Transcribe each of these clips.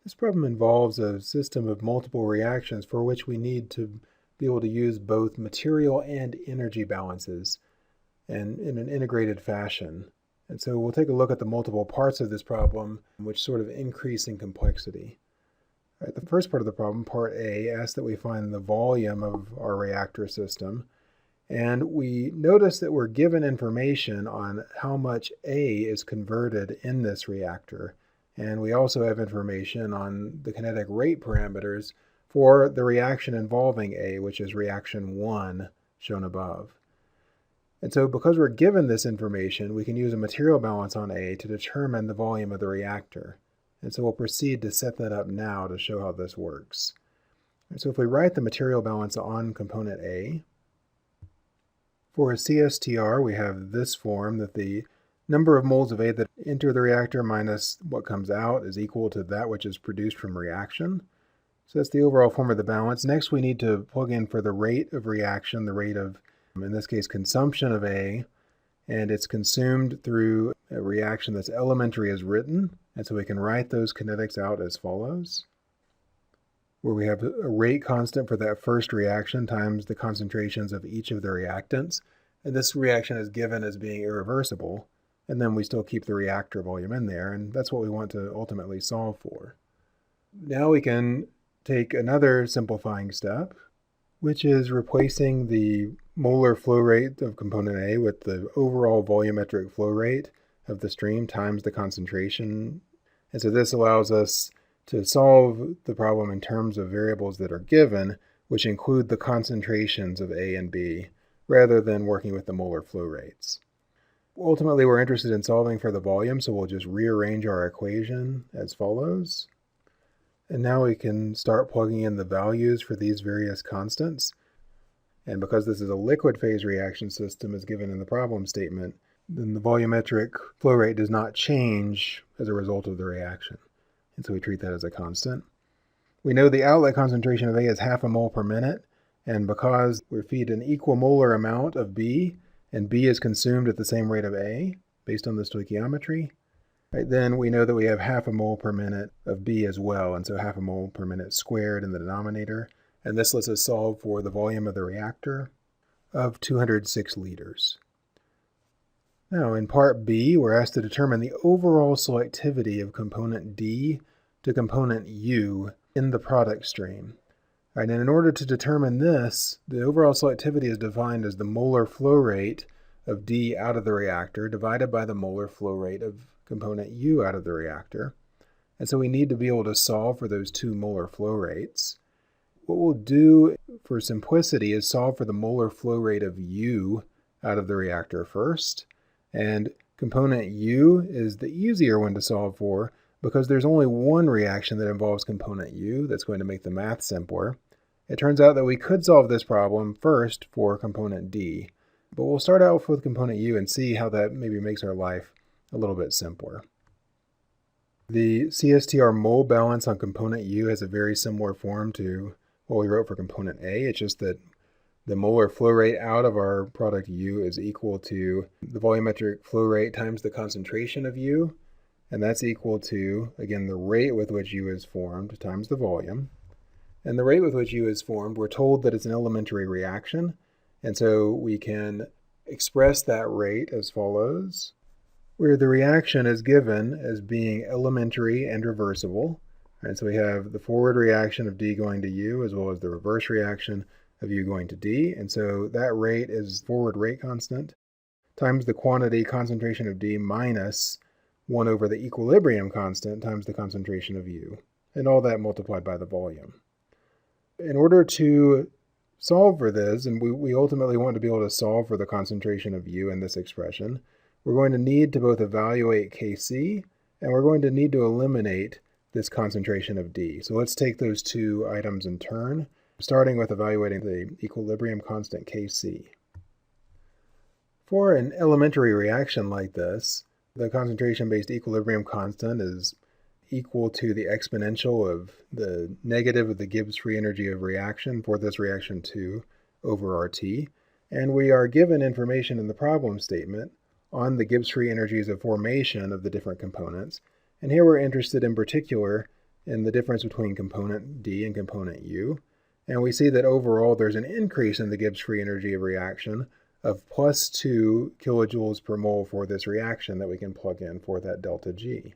This problem involves a system of multiple reactions for which we need to be able to use both material and energy balances and in an integrated fashion. And so we'll take a look at the multiple parts of this problem, which sort of increase in complexity. All right, the first part of the problem, part A, asks that we find the volume of our reactor system. And we notice that we're given information on how much A is converted in this reactor. And we also have information on the kinetic rate parameters for the reaction involving A, which is reaction 1, shown above. And so because we're given this information, we can use a material balance on A to determine the volume of the reactor. And so we'll proceed to set that up now to show how this works. And so if we write the material balance on component A, for a CSTR, we have this form that the number of moles of A that enter the reactor minus what comes out is equal to that which is produced from reaction. So that's the overall form of the balance. Next, we need to plug in for the rate of reaction, the rate of, in this case, consumption of A, and it's consumed through a reaction that's elementary as written. And so we can write those kinetics out as follows, where we have a rate constant for that first reaction times the concentrations of each of the reactants. And this reaction is given as being irreversible. And then we still keep the reactor volume in there, and that's what we want to ultimately solve for. Now we can take another simplifying step, which is replacing the molar flow rate of component A with the overall volumetric flow rate of the stream times the concentration. And so this allows us to solve the problem in terms of variables that are given, which include the concentrations of A and B, rather than working with the molar flow rates. Ultimately, we're interested in solving for the volume, so we'll just rearrange our equation as follows. And now we can start plugging in the values for these various constants. And because this is a liquid phase reaction system as given in the problem statement, then the volumetric flow rate does not change as a result of the reaction. And so we treat that as a constant. We know the outlet concentration of A is 0.5 mole per minute, and because we feed an equal molar amount of B, and B is consumed at the same rate of A, based on the stoichiometry, right, then we know that we have 0.5 mole per minute of B as well, and so 0.5 mole per minute squared in the denominator. And this lets us solve for the volume of the reactor of 206 liters. Now, in part B, we're asked to determine the overall selectivity of component D to component U in the product stream. Right, and in order to determine this, the overall selectivity is defined as the molar flow rate of D out of the reactor divided by the molar flow rate of component U out of the reactor. And so we need to be able to solve for those two molar flow rates. What we'll do for simplicity is solve for the molar flow rate of U out of the reactor first. And component U is the easier one to solve for because there's only one reaction that involves component U that's going to make the math simpler. It turns out that we could solve this problem first for component D, but we'll start out with component U and see how that maybe makes our life a little bit simpler. The CSTR mole balance on component U has a very similar form to what we wrote for component A. It's just that the molar flow rate out of our product U is equal to the volumetric flow rate times the concentration of U, and that's equal to, again, the rate with which U is formed times the volume. And the rate with which U is formed, we're told that it's an elementary reaction, and so we can express that rate as follows, where the reaction is given as being elementary and reversible. And so we have the forward reaction of D going to U as well as the reverse reaction of U going to D. And so that rate is forward rate constant times the quantity concentration of D minus 1 over the equilibrium constant times the concentration of U. And all that multiplied by the volume. In order to solve for this, and we ultimately want to be able to solve for the concentration of U in this expression, we're going to need to both evaluate Kc, and we're going to need to eliminate this concentration of D. So let's take those two items in turn, starting with evaluating the equilibrium constant Kc. For an elementary reaction like this, the concentration-based equilibrium constant is equal to the exponential of the negative of the Gibbs free energy of reaction for this reaction 2 over RT. And we are given information in the problem statement on the Gibbs free energies of formation of the different components. And here we're interested in particular in the difference between component D and component U. And we see that overall there's an increase in the Gibbs free energy of reaction of plus 2 kilojoules per mole for this reaction that we can plug in for that delta G.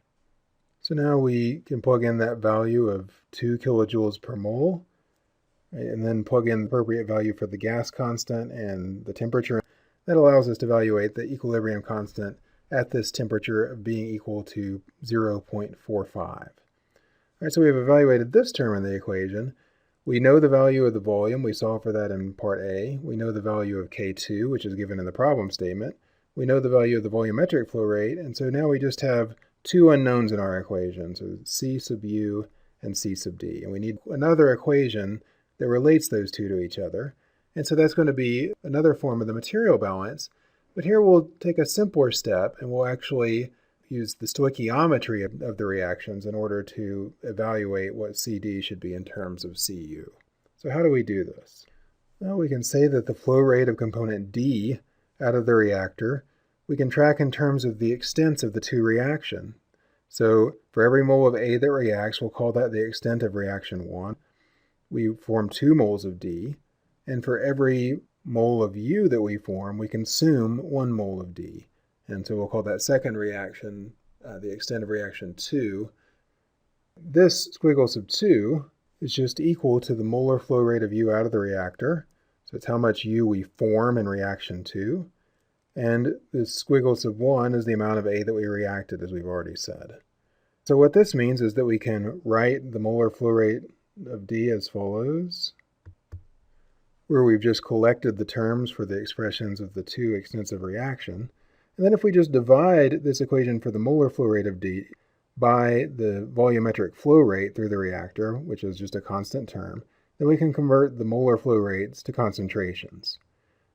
So now we can plug in that value of 2 kilojoules per mole, right, and then plug in the appropriate value for the gas constant and the temperature. That allows us to evaluate the equilibrium constant at this temperature of being equal to 0.45. All right, so we've evaluated this term in the equation. We know the value of the volume. We solved for that in part A. We know the value of K2, which is given in the problem statement. We know the value of the volumetric flow rate, and so now we just have two unknowns in our equation, so C sub U and C sub D. And we need another equation that relates those two to each other. And so that's going to be another form of the material balance. But here we'll take a simpler step, and we'll actually use the stoichiometry of the reactions in order to evaluate what CD should be in terms of Cu. So how do we do this? Well, we can say that the flow rate of component D out of the reactor we can track in terms of the extents of the two reactions. So for every mole of A that reacts, we'll call that the extent of reaction 1. We form 2 moles of D, and for every mole of U that we form, we consume 1 mole of D. And so we'll call that second reaction the extent of reaction 2. This squiggle sub 2 is just equal to the molar flow rate of U out of the reactor. So it's how much U we form in reaction 2. And this squiggle sub 1 is the amount of A that we reacted, as we've already said. So what this means is that we can write the molar flow rate of D as follows, where we've just collected the terms for the expressions of the two extents of reaction. And then if we just divide this equation for the molar flow rate of D by the volumetric flow rate through the reactor, which is just a constant term, then we can convert the molar flow rates to concentrations.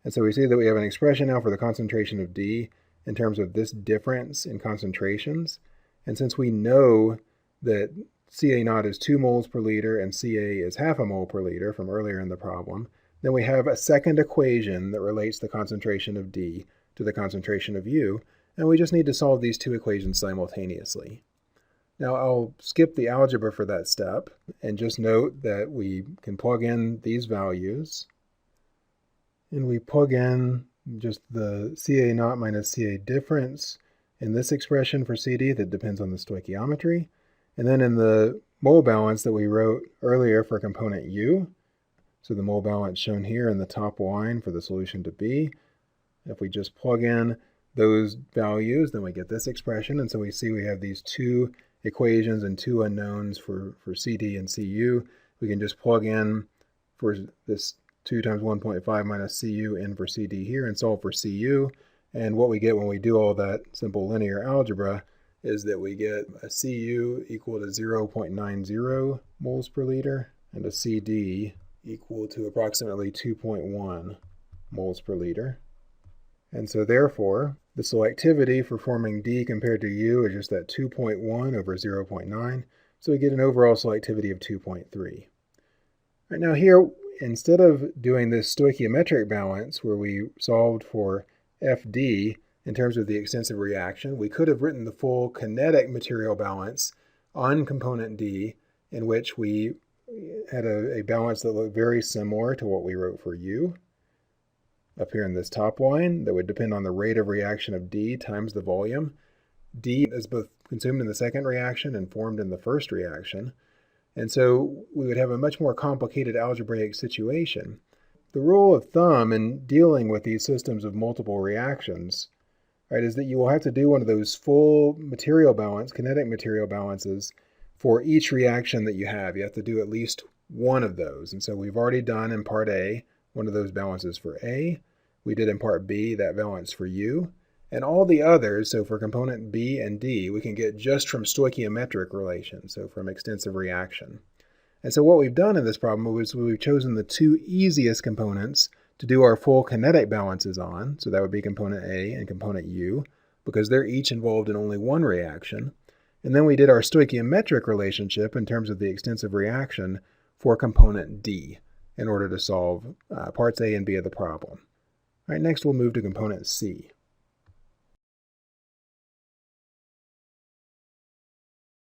And so we see that we have an expression now for the concentration of D in terms of this difference in concentrations. And since we know that Ca naught is 2 moles per liter and Ca is half a mole per liter from earlier in the problem, then we have a second equation that relates the concentration of D to the concentration of U, and we just need to solve these two equations simultaneously. Now I'll skip the algebra for that step and just note that we can plug in these values, and we plug in just the Ca naught minus Ca difference in this expression for CD that depends on the stoichiometry, and then in the mole balance that we wrote earlier for component U, so the mole balance shown here in the top line for the solution to B. If we just plug in those values, then we get this expression. And so we see we have these two equations and two unknowns for CD and Cu. We can just plug in for this 2 times 1.5 minus Cu in for CD here and solve for Cu. And what we get when we do all that simple linear algebra is that we get a Cu equal to 0.90 moles per liter and a CD equal to approximately 2.1 moles per liter. And so therefore, the selectivity for forming D compared to U is just that 2.1 over 0.9, so we get an overall selectivity of 2.3. Right now here, instead of doing this stoichiometric balance where we solved for FD in terms of the extensive reaction, we could have written the full kinetic material balance on component D, in which we had a balance that looked very similar to what we wrote for U. Up here in this top line, that would depend on the rate of reaction of D times the volume. D is both consumed in the second reaction and formed in the first reaction. And so we would have a much more complicated algebraic situation. The rule of thumb in dealing with these systems of multiple reactions, right, is that you will have to do one of those full material balance, kinetic material balances, for each reaction that you have. You have to do at least one of those. And so we've already done in part A one of those balances for A. We did in part B that balance for U. And all the others, so for component B and D, we can get just from stoichiometric relations, so from extensive reaction. And so what we've done in this problem is we've chosen the two easiest components to do our full kinetic balances on. So that would be component A and component U, because they're each involved in only one reaction. And then we did our stoichiometric relationship in terms of the extensive reaction for component D in order to solve parts A and B of the problem. All right, next we'll move to component C.